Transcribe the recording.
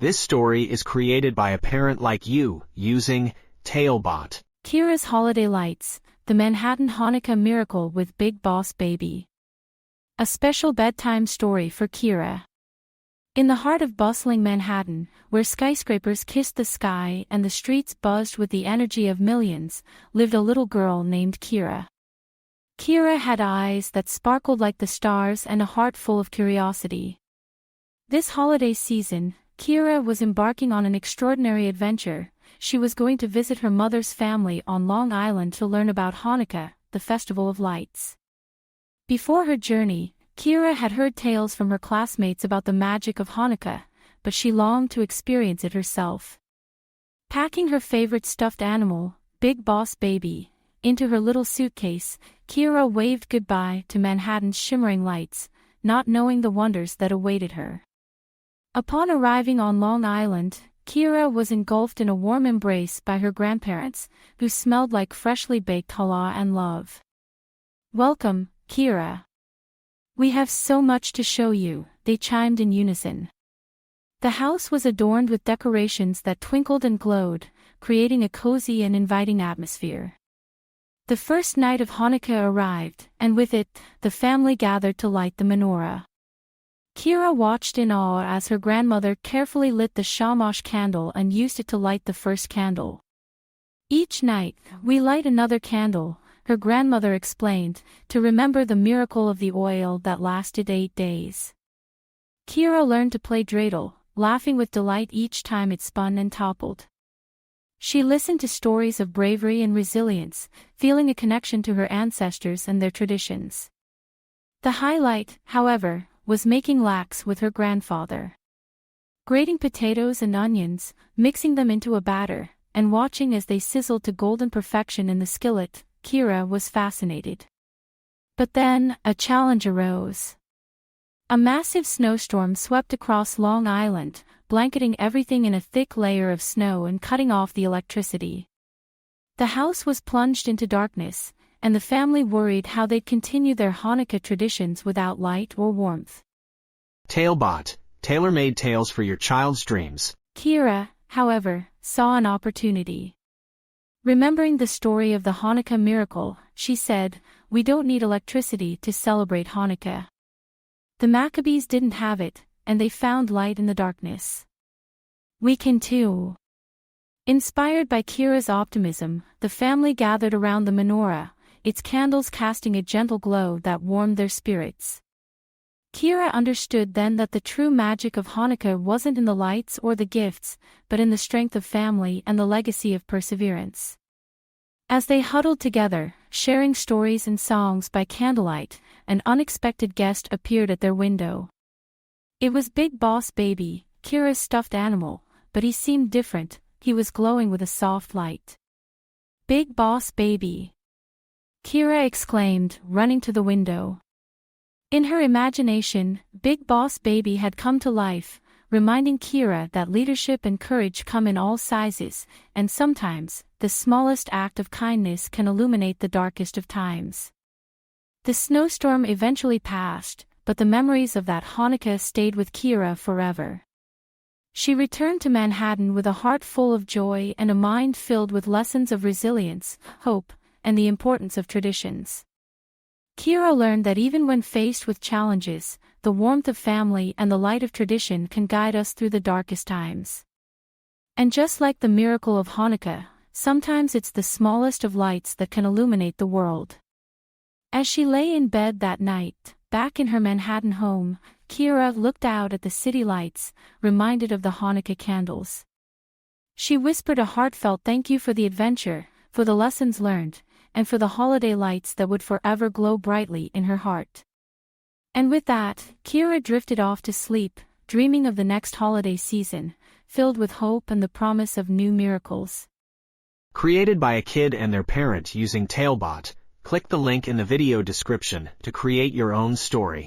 This story is created by a parent like you, using Talebot. Kiera's Holiday Lights, the Manhattan Hanukkah Miracle with Big Boss Baby. A special bedtime story for Kiera. In the heart of bustling Manhattan, where skyscrapers kissed the sky and the streets buzzed with the energy of millions, lived a little girl named Kiera. Kiera had eyes that sparkled like the stars and a heart full of curiosity. This holiday season, Kiera was embarking on an extraordinary adventure. She was going to visit her mother's family on Long Island to learn about Hanukkah, the festival of lights. Before her journey, Kiera had heard tales from her classmates about the magic of Hanukkah, but she longed to experience it herself. Packing her favorite stuffed animal, Big Boss Baby, into her little suitcase, Kiera waved goodbye to Manhattan's shimmering lights, not knowing the wonders that awaited her. Upon arriving on Long Island, Kiera was engulfed in a warm embrace by her grandparents, who smelled like freshly baked challah and love. "Welcome, Kiera. We have so much to show you," they chimed in unison. The house was adorned with decorations that twinkled and glowed, creating a cozy and inviting atmosphere. The first night of Hanukkah arrived, and with it, the family gathered to light the menorah. Kiera watched in awe as her grandmother carefully lit the shamash candle and used it to light the first candle. "Each night, we light another candle," her grandmother explained, "to remember the miracle of the oil that lasted 8 days. Kiera learned to play dreidel, laughing with delight each time it spun and toppled. She listened to stories of bravery and resilience, feeling a connection to her ancestors and their traditions. The highlight, however, was making latkes with her grandfather. Grating potatoes and onions, mixing them into a batter, and watching as they sizzled to golden perfection in the skillet, Kiera was fascinated. But then, a challenge arose. A massive snowstorm swept across Long Island, blanketing everything in a thick layer of snow and cutting off the electricity. The house was plunged into darkness, and the family worried how they'd continue their Hanukkah traditions without light or warmth. Talebot, tailor-made tales for your child's dreams. Kiera, however, saw an opportunity. Remembering the story of the Hanukkah miracle, she said, "We don't need electricity to celebrate Hanukkah. The Maccabees didn't have it, and they found light in the darkness. We can too." Inspired by Kiera's optimism, the family gathered around the menorah, its candles casting a gentle glow that warmed their spirits. Kiera understood then that the true magic of Hanukkah wasn't in the lights or the gifts, but in the strength of family and the legacy of perseverance. As they huddled together, sharing stories and songs by candlelight, an unexpected guest appeared at their window. It was Big Boss Baby, Kiera's stuffed animal, but he seemed different. He was glowing with a soft light. "Big Boss Baby!" Kiera exclaimed, running to the window. In her imagination, Big Boss Baby had come to life, reminding Kiera that leadership and courage come in all sizes, and sometimes, the smallest act of kindness can illuminate the darkest of times. The snowstorm eventually passed, but the memories of that Hanukkah stayed with Kiera forever. She returned to Manhattan with a heart full of joy and a mind filled with lessons of resilience, hope, and the importance of traditions. Kiera learned that even when faced with challenges, the warmth of family and the light of tradition can guide us through the darkest times. And just like the miracle of Hanukkah, sometimes it's the smallest of lights that can illuminate the world. As she lay in bed that night, back in her Manhattan home, Kiera looked out at the city lights, reminded of the Hanukkah candles. She whispered a heartfelt thank you for the adventure, for the lessons learned, and for the holiday lights that would forever glow brightly in her heart. And with that, Kiera drifted off to sleep, dreaming of the next holiday season, filled with hope and the promise of new miracles. Created by a kid and their parent using Talebot, click the link in the video description to create your own story.